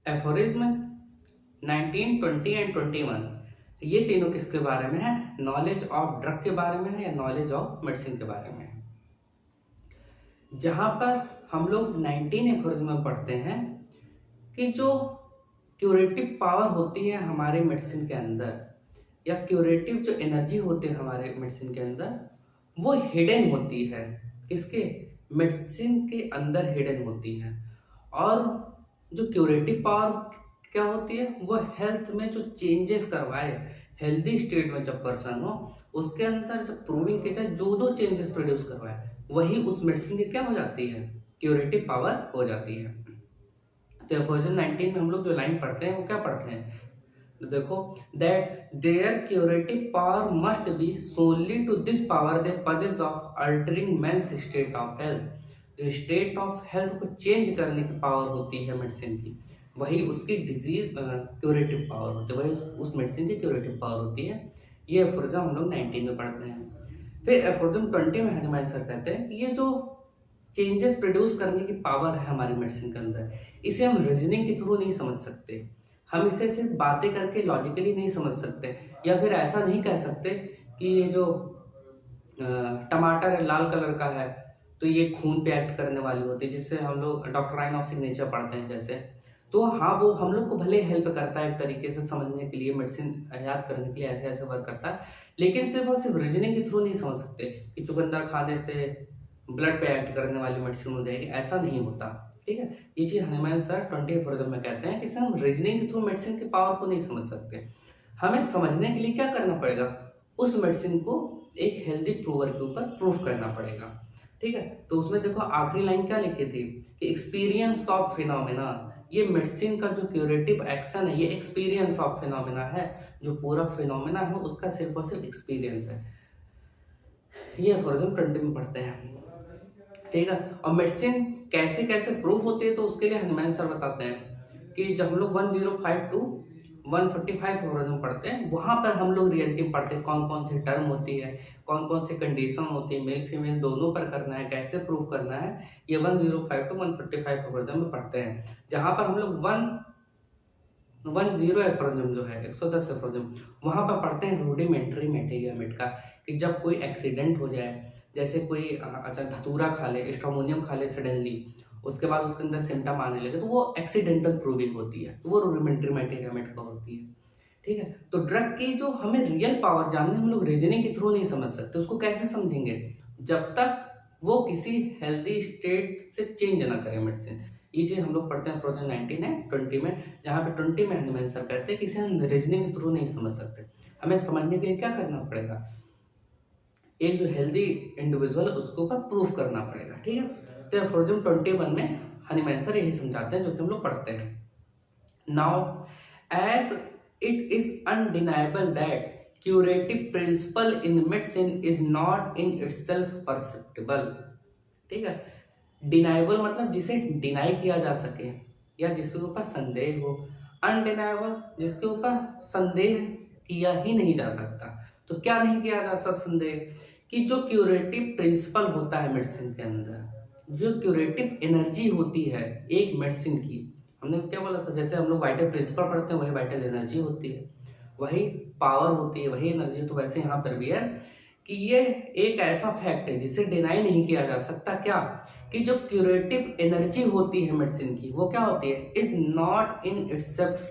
Aphorism 19, 20 and 21 ये तीनों किसके बारे में है? नॉलेज ऑफ ड्रग के बारे में है या नॉलेज ऑफ मेडिसिन के बारे में है। जहां पर हम लोग 19 एफोरिज्म में पढ़ते हैं कि जो क्यूरेटिव पावर होती है हमारे मेडिसिन के अंदर या क्यूरेटिव जो एनर्जी होती है हमारे मेडिसिन के अंदर, वो हिडन होती है। किसके? मेडिसिन के अंदर हिडन होती है। और जो क्यूरेटिव पावर क्या होती है? वो हेल्थ में जो चेंजेस करवाए, हेल्दी स्टेट में जब पर्सन हो उसके अंदर जब प्रूविंग किया जाए जो जो चेंजेस प्रोड्यूस करवाए, वही उस मेडिसिन की क्या हो जाती है? क्यूरेटिव पावर हो जाती है। तो एफोरिज्म 19 में हम लोग जो लाइन पढ़ते हैं वो क्या पढ़ते हैं? तो देखो, that their curative power must be solely to this power they possess of altering man's state of health. जो स्टेट ऑफ हेल्थ को चेंज करने की पावर होती है मेडिसिन की, वही उसकी डिजीज क्यूरेटिव पावर होती है, वही उस मेडिसिन की क्यूरेटिव पावर होती है। ये एफोरिज्म हम लोग 19 में पढ़ते हैं। फिर एफोरिज्म 20 में हनुमान सर कहते हैं कि ये जो चेंजेस प्रोड्यूस करने की पावर है हमारी मेडिसिन के अंदर, इसे हम रीजनिंग के थ्रू नहीं समझ सकते। हम इसे सिर्फ बातें करके लॉजिकली नहीं समझ सकते, या फिर ऐसा नहीं कह सकते कि ये जो टमाटर है लाल कलर का है तो ये खून पे एक्ट करने वाली होती है, जिससे हम लोग डॉक्ट्राइन ऑफ सिग्नेचर पढ़ते हैं जैसे। तो हाँ, वो हम लोग को भले हेल्प करता है एक तरीके से समझने के लिए, मेडिसिन याद करने के लिए ऐसे ऐसे वर्क करता है, लेकिन सिर्फ रीजनिंग के थ्रू नहीं समझ सकते कि चुकंदर खाने से ब्लड पे एक्ट करने वाली मेडिसिन हो जाएगी, ऐसा नहीं होता। ठीक है, ये चीज हनुमान सर 20 एफोरिज्म में कहते हैं कि हम रीजनिंग के थ्रू मेडिसिन की पावर को नहीं समझ सकते। हमें समझने के लिए क्या करना पड़ेगा? उस मेडिसिन को एक हेल्दी प्रूवर के ऊपर प्रूफ करना पड़ेगा। ठीक है, तो उसमें देखो आखिरी लाइन क्या लिखी थी कि एक्सपीरियंस ऑफ फिनोमेना। ये मेडिसिन का जो क्यूरेटिव एक्शन है ये एक्सपीरियंस ऑफ फिनोमेना है। जो पूरा फिनोमेना है उसका सिर्फ और सिर्फ एक्सपीरियंस है। ये एफोरिज्म 20 में पढ़ते हैं। ठीक है, और मेडिसिन कैसे कैसे प्रूव होती है तो उसके लिए हनुमान सर बताते हैं कि जब हम लोग 105 टू 145 एफोरिज्म पढ़ते हैं, वहां पर हम लोग रियलिटी पढ़ते हैं कौन कौन सी टर्म होती है, कौन कौन सी कंडीशन होती है, मेल फीमेल दोनों पर करना है, कैसे प्रूव करना है। ये 105 टू 145 एफोरिज्म में पढ़ते हैं, जहां पर हम लोग 110 एफोरिज्म जो है 110 एफोरिज्म वहां पर पढ़ते हैं रूडिमेंट्री मेटेरियल का, कि जब कोई एक्सीडेंट हो जाए, जैसे कोई अच्छा धतूरा खा ले, स्ट्रोमोनियम खा ले सडनली, उसके बाद उसके अंदर सिम्टम आने लगे, तो वो एक्सीडेंटल प्रूविंग होती है, तो वो रूडिमेंट्री मेटेरियल का होती है। ठीक है, तो ड्रग की जो हमें रियल पावर जानने हम लोग रीजनिंग के थ्रू नहीं समझ सकते। उसको कैसे समझेंगे? जब तक वो किसी हेल्दी स्टेट से चेंज ना करे मेडिसिन। ये चीज हम लोग पढ़ते हैं फ्रोजन 19 है 20 में, जहाँ पे 20 में हनुमान सर कहते हैं कि इसे हम रीजनिंग के थ्रू नहीं समझ सकते। हमें समझने के लिए क्या करना पड़ेगा? एक जो हेल्दी इंडिविजुअल है उसको ऊपर प्रूफ करना पड़ेगा। ठीक है, तो एफोरिज्म 21 में हनीमैन सर यही समझाते हैं जो कि हम लोग पढ़ते हैं। Now as it is undeniable that curative principle in medicine is not in itself perceptible. ठीक है, डिनाइबल मतलब जिसे डिनाई किया जा सके या जिसके ऊपर संदेह हो, अनडिनाइबल जिसके ऊपर संदेह किया ही नहीं जा सकता। तो क्या नहीं किया जा सकता संदेह? कि जो क्यूरेटिव प्रिंसिपल होता है मेडिसिन के अंदर, जो क्यूरेटिव एनर्जी होती है एक मेडिसिन की, हमने क्या बोला था, जैसे हम लोग वाइटल प्रिंसिपल पढ़ते हैं वही वाइटल एनर्जी होती है, वही पावर होती है, वही एनर्जी। तो वैसे यहाँ पर भी है कि ये एक ऐसा फैक्ट है जिसे डिनाई नहीं किया जा सकता। क्या? कि जो क्यूरेटिव एनर्जी होती है मेडिसिन की वो क्या होती है? Is not in itself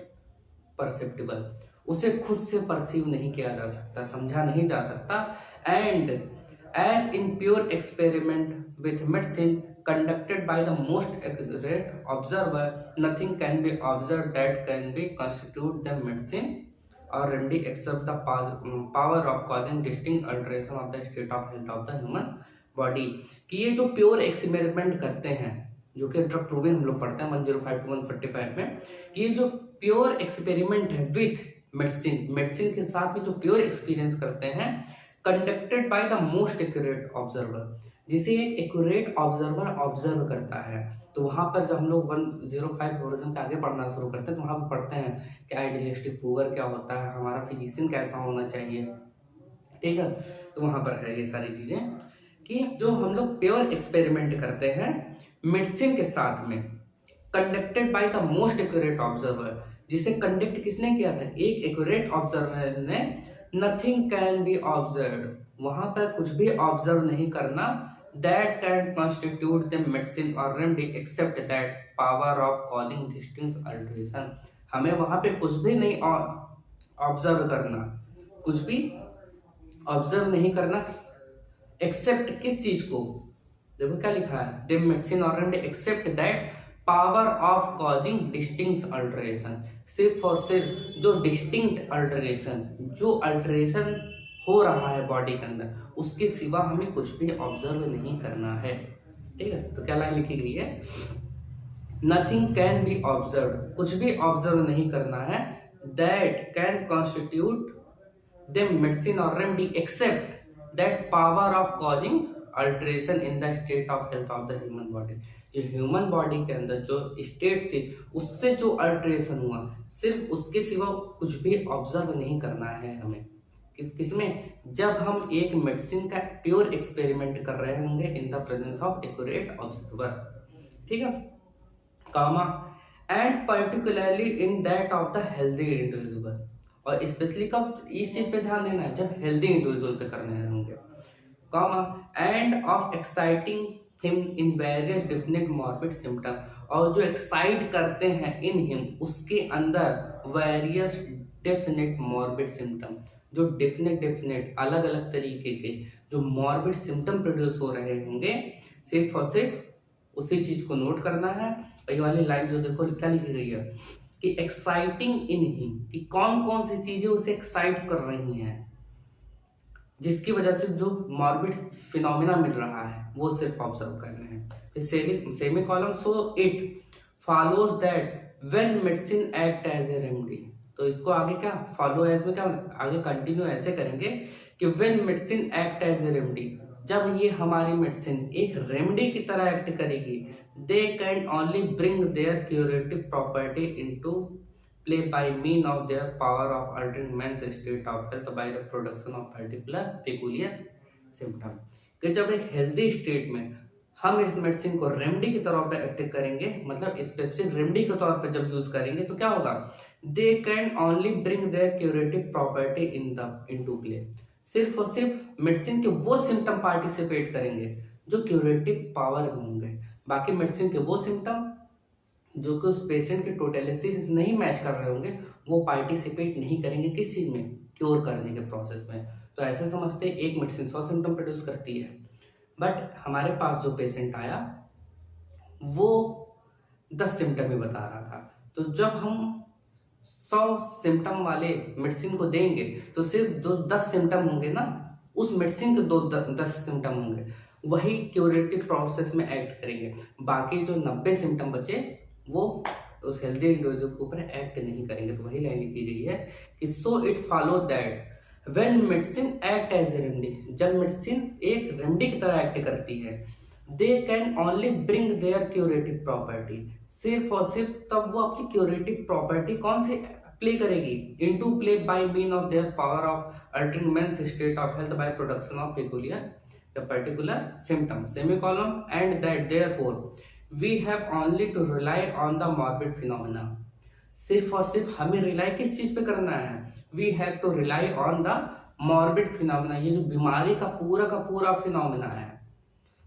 perceptible. उसे खुद से परसीव नहीं किया जा सकता, समझा नहीं जा सकता। And as in pure experiment with medicine conducted by the most accurate observer, nothing can be observed that can be constitute the medicine or remedy except the power of causing distinct alteration of the state of health of the human body। कि ये जो pure experiment करते हैं, जो कि drug proving हम लोग पढ़ते हैं 105 टू 145 में, ये जो प्योर एक्सपेरिमेंट है विथ मेडिसिन, मेडिसिन के साथ में जो प्योर एक्सपीरियंस करते हैं, conducted by the most accurate observer, जिसे एक एक्यूरेट ऑब्जर्वर ऑब्जर्व करता है। तो वहां पर जब हम लोग 105 एफोरिज्म के आगे पढ़ना शुरू करते हैं तो वहां पर पढ़ते हैं कि आइडियलिस्टिक प्रूवर क्या होता है, हमारा फिजिशियन कैसा होना चाहिए। ठीक है, तो वहां पर है ये सारी चीजें कि जो हम लोग प्योर एक्सपेरिमेंट करते हैं मेडिसिन के साथ में, conducted by the most accurate observer, जिसे कंडक्ट किसने किया था, एक एक्यूरेट ऑब्जर्वर ने। नथिंग कैन बी ऑब्जर्व, वहां पर कुछ भी ऑब्जर्व नहीं करना। That can constitute the medicine और remedy except that power of causing distinct alteration, हमें वहां पे कुछ भी नहीं ऑब्जर्व करना, कुछ भी ऑब्जर्व नहीं करना, एक्सेप्ट किस चीज को, देखो क्या लिखा है, द मेडिसिन और remedy except that power of causing distinct alteration, सिर्फ और सिर्फ जो डिस्टिंक्ट अल्टरेशन, जो अल्टरेशन हो रहा है बॉडी के अंदर, उसके सिवा हमें कुछ भी ऑब्जर्व नहीं करना है। ठीक है, तो क्या लाइन लिखी गई है, नथिंग कैन बी ऑब्जर्व, कुछ भी ऑब्जर्व नहीं करना है, that can constitute the medicine और remedy except that power of causing alteration in the state of health of the human body, जो ह्यूमन बॉडी के अंदर जो स्टेट थी उससे जो अल्टरेशन हुआ, सिर्फ उसके सिवा कुछ भी ऑब्जर्व नहीं करना है हमें। किसमें, जब हम एक मेडिसिन का प्योर एक्सपेरिमेंट कर रहे होंगे in the presence of accurate observer. ठीक है, comma and particularly in that of the healthy individual, और स्पेशली कब इस चीज पे ध्यान देना है, जब हेल्दी इंडिविजुअल पे करने होंगे, comma and of exciting him in various definite morbid symptom, और जो एक्साइट करते हैं इन हिम उसके अंदर वेरियस डेफिनेट मॉर्बिड सिम्टम, जो डेफिनेट अलग अलग तरीके के जो मॉर्बिड सिम्टम प्रोड्यूस हो रहे होंगे, सिर्फ और सिर्फ उसी चीज को नोट करना है। ये वाली लाइन जो देखो क्या लिखी गई है कि एक्साइटिंग इन हिम, कि कौन कौन सी चीजें उसे एक्साइट कर रही हैं, जिसकी वजह से जो मॉर्बिड फिनोमिना मिल रहा है वो सिर्फ ऑब्जर्व करने हैं। फिर semicolon, so it follows that when medicine act as a remedy, तो इसको आगे क्या फॉलो एज में क्या आगे कंटिन्यू ऐसे करेंगे कि when medicine act as a remedy, जब ये हमारी मेडिसिन एक रेमेडी की तरह एक्ट करेगी, दे can only bring their curative property into play by mean of their power of altering man's state of health by the production of particular peculiar symptom, कि जब एक हेल्दी स्टेट में हम इस मेडिसिन को रेमेडी के तौर पर एक्टिव करेंगे, मतलब स्पेसिफिक रेमेडी के तौर पर जब यूज करेंगे तो क्या होगा, दे can only bring their curative property into play, सिर्फ और सिर्फ मेडिसिन के वो सिम्टम पार्टिसिपेट करेंगे जो क्यूरेटिव पावर में होंगे, बाकी मेडिसिन के वो सिम्टम जो कि उस पेशेंट के टोटलिटी नहीं मैच कर रहे होंगे वो पार्टिसिपेट नहीं करेंगे किस चीज में, क्योर करने के प्रोसेस में। तो ऐसे समझते हैं एक मेडिसिन 100 सिम्टम प्रोड्यूस करती है, बट हमारे पास जो पेशेंट आया वो 10 सिम्टम ही बता रहा था, तो जब हम 100 सिम्टम वाले मेडिसिन को देंगे तो सिर्फ जो 10 सिम्टम होंगे ना, उस मेडिसिन के 10 सिम्टम होंगे, वही क्यूरेटिव प्रोसेस में एक्ट करेंगे, बाकी जो 90 सिम्टम बचे वो उस हेल्दी इंडिविजुअल के ऊपर एक्ट नहीं करेंगे। तो वही लाइन लिखी गई है कि so it follow that when medicine act as a remedy, जब मेडिसिन एक रेमेडी की तरह एक्ट करती है, they can only bring their curative property, सिर्फ और सिर्फ तब वो अपनी क्यूरेटिव प्रॉपर्टी कौन सी प्ले करेगी, into play by mean of their power of altering men's state of health by production of peculiar या particular symptom, semicolon, and that therefore we have only to rely on the morbid phenomena, सिर्फ और सिर्फ हमें rely किस चीज पे करना है, we have to rely on the morbid phenomena, ये जो बीमारी का पूरा फिनोमिना है,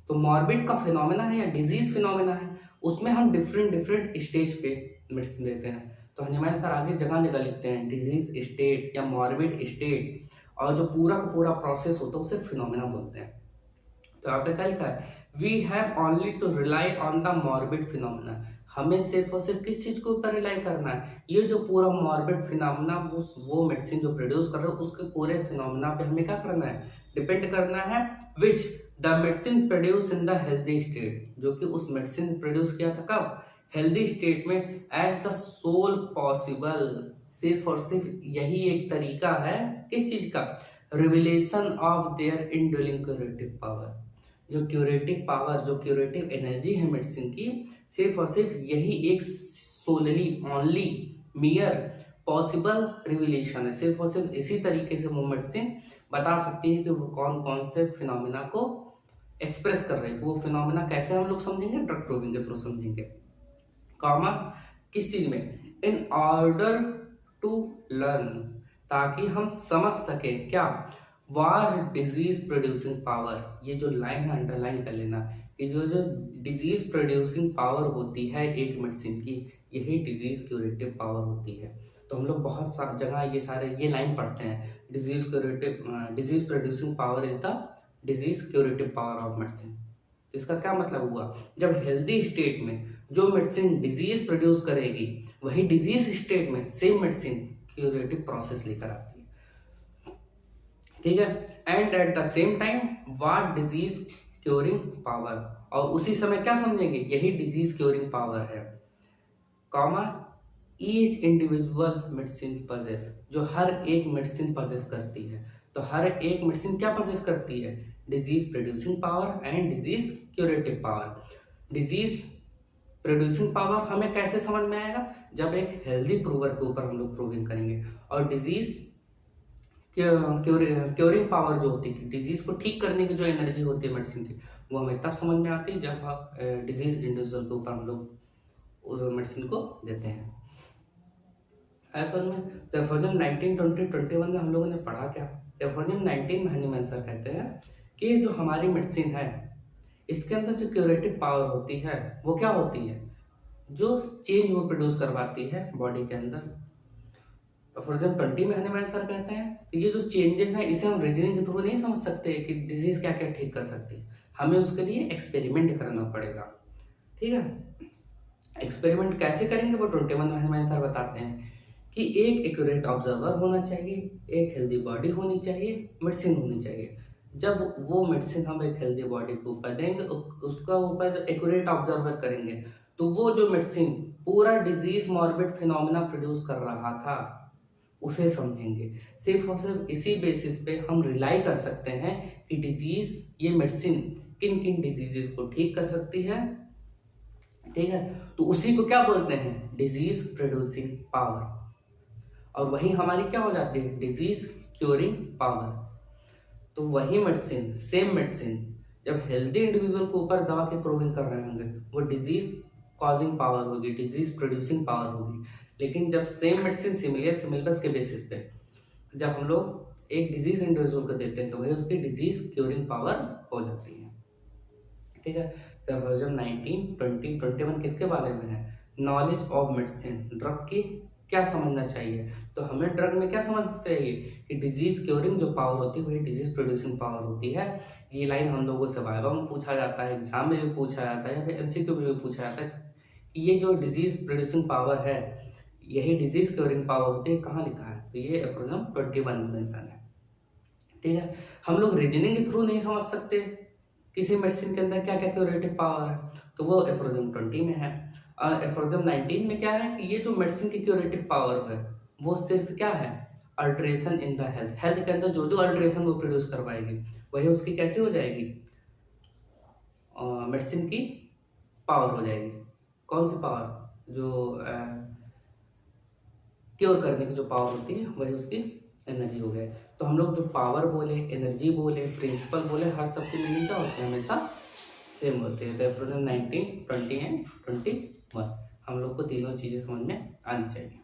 तो मॉर्बिड का फिनोमिना है या डिजीज फिनोमिना है, उसमें हम डिफरेंट स्टेज पे मेडिसिन देते हैं। तो हनुमान सर आगे जगह जगह लिखते हैं डिजीज स्टेट या मॉर्बिड स्टेट, और जो पूरा का पूरा प्रोसेस होता है उसे फिनोमिना बोलते हैं। तो यहाँ पे क्या लिखा है, we have only to rely on the morbid phenomena, हमें सिर्फ और सिर्फ किस चीज के ऊपर रिलाई करना है, ये जो पूरा मॉर्बिड फिनोमिना वो मेडिसिन जो प्रोड्यूस कर रहे हो उसके पूरे फिनोमिना पे हमें क्या करना है, डिपेंड करना है, which the medicine produce in the healthy state, जो कि उस मेडिसिन प्रोड्यूस किया था कब, हेल्दी स्टेट में, एज द सोल पॉसिबल, सिर्फ और सिर्फ यही एक तरीका है किस चीज का, revelation of their indwelling curative power, जो क्यूरेटिव पावर जो क्यूरेटिव एनर्जी है मेडिसिन की, सिर्फ और सिर्फ यही एक solely only mere possible revelation है, सिर्फ और सिर्फ इसी तरीके से वो मेडिसिन बता सकती है कि वो कौन कौन से फिनोमिना को एक्सप्रेस कर रहे हैं। तो वो फिनोमिना कैसे हम लोग समझेंगे, ड्रग प्रूविंग के थ्रू समझेंगे। कॉमा किस चीज में, इन ऑर्डर टू लर्न, ताकि हम समझ सके क्या, वार डिजीज प्रोड्यूसिंग पावर, ये जो लाइन है अंडरलाइन कर लेना, कि जो जो डिजीज प्रोड्यूसिंग पावर होती है एक मेडिसिन की, यही डिजीज क्यूरेटिव पावर होती है। तो हम लोग बहुत सारी जगह ये लाइन पढ़ते हैं, disease producing power is the disease curative power of medicine. इसका क्या मतलब हुआ, जब हेल्दी स्टेट में जो मेडिसिन डिजीज प्रोड्यूस करेगी, वही डिजीज स्टेट में सेम मेडिसिन क्यूरेटिव प्रोसेस लेकर आती है, ठीक है। And at the same time what disease curing power, और उसी समय क्या समझेंगे, यही डिजीज क्योरिंग पावर है, comma each individual medicine possess, जो हर एक मेडिसिन पजेस करती है। तो हर एक मेडिसिन क्या पजेस करती है, disease producing power and disease curative power. Disease producing power हमें कैसे समझ में आएगा, जब एक हेल्दी प्रूवर के ऊपर हम लोग प्रूविंग करेंगे, और डिजीज क्योरिंग पावर जो होती है, डिजीज को ठीक करने की जो एनर्जी होती है मेडिसिन की, वो हमें तब समझ में आती है जब आप डिजीज इंडिविजुअल के ऊपर हम लोग उस मेडिसिन को देते हैं। ऐसा में रेफर्जन 19, 20, 21 में हम लोगों ने पढ़ा क्या, रेफर्जन 19 में हनीमैन सर कहते हैं कि जो हमारी मेडिसिन है, इसके अंदर जो क्यूरेटिव पावर होती है वो क्या होती है, जो चेंज वो प्रोड्यूस करवाती है बॉडी के अंदर। रेफर्जन 20 में हनीमैन सर कहते हैं तो ये जो चेंजेस हैं, इसे हम रीजनिंग के थ्रू नहीं समझ सकते कि डिजीज क्या क्या ठीक कर सकती है, हमें उसके लिए एक्सपेरिमेंट करना पड़ेगा, ठीक है। एक्सपेरिमेंट कैसे करेंगे वो 21 में हनीमैन सर बताते हैं कि एक एक्यूरेट ऑब्जर्वर होना चाहिए, एक हेल्दी बॉडी होनी चाहिए, मेडिसिन होनी चाहिए। जब वो मेडिसिन हम एक हेल्दी बॉडी के ऊपर देंगे, उसका ऊपर एक्यूरेट ऑब्जर्वर करेंगे, तो वो जो मेडिसिन पूरा डिजीज मॉर्बिड फिनोमिना प्रोड्यूस कर रहा था उसे समझेंगे। सिर्फ और सिर्फ इसी बेसिस पे हम रिलाई कर सकते हैं कि डिजीज, ये मेडिसिन किन किन डिजीजेस को ठीक कर सकती है, ठीक है। तो उसी को क्या बोलते हैं, डिजीज प्रोड्यूसिंग पावर, और वही हमारी क्या हो जाती है, डिजीज क्योरिंग पावर। तो वही मेडिसिन, सेम मेडिसिन जब हेल्दी इंडिविजुअल के ऊपर दवा के प्रूविंग कर रहे होंगे, वो डिजीज कॉजिंग पावर होगी, डिजीज प्रोड्यूसिंग पावर होगी। लेकिन जब सेम मेडिसिन सिमिलस के बेसिस पे जब हम लोग एक डिजीज इंडिविजुअल को देते हैं, तो वही उसकी डिजीज क्योरिंग पावर हो जाती है, ठीक है। तो जब 19, 20, 21 किसके बारे में है, नॉलेज ऑफ मेडिसिन, ड्रग की क्या समझना चाहिए। तो हमें ड्रग में क्या समझना चाहिए कि डिजीज क्योरिंग जो पावर होती है वही डिजीज प्रोड्यूसिंग पावर होती है। ये लाइन हम लोगों से वाइवा में पूछा जाता है, एग्जाम में भी पूछा जाता है, या फिर एमसीक्यू में भी पूछा जाता है कि ये जो डिजीज प्रोड्यूसिंग पावर है यही डिजीज क्योरिंग पावर होती है, कहाँ लिखा है, तो ये एप्रोजम 21 में मेंशन है, ठीक है। हम लोग रीजनिंग के थ्रू नहीं समझ सकते किसी मेडिसिन के अंदर क्या क्या क्यूरेटिव पावर है, तो वो एफ्रोजम 20 में है। और एफ्रोजम 19 में क्या है कि ये जो मेडिसिन की क्यूरेटिव पावर है वो सिर्फ क्या है, alteration in the health, health के अंदर जो जो अल्ट्रेशन वो प्रोड्यूस करवाएगी वही उसकी कैसी हो जाएगी, मेडिसिन की पावर हो जाएगी। कौन सी पावर, जो क्योर करने की जो पावर होती है वही उसकी एनर्जी हो गए। तो हम लोग जो पावर बोले, एनर्जी बोले, प्रिंसिपल बोले, हर सब की मीनिंग क्या होते हैं, हमेशा सेम होते हैं। तो एप्रोजन 19, 20 एंड 21 हम लोग को तीनों चीज़ें समझ में आनी चाहिए।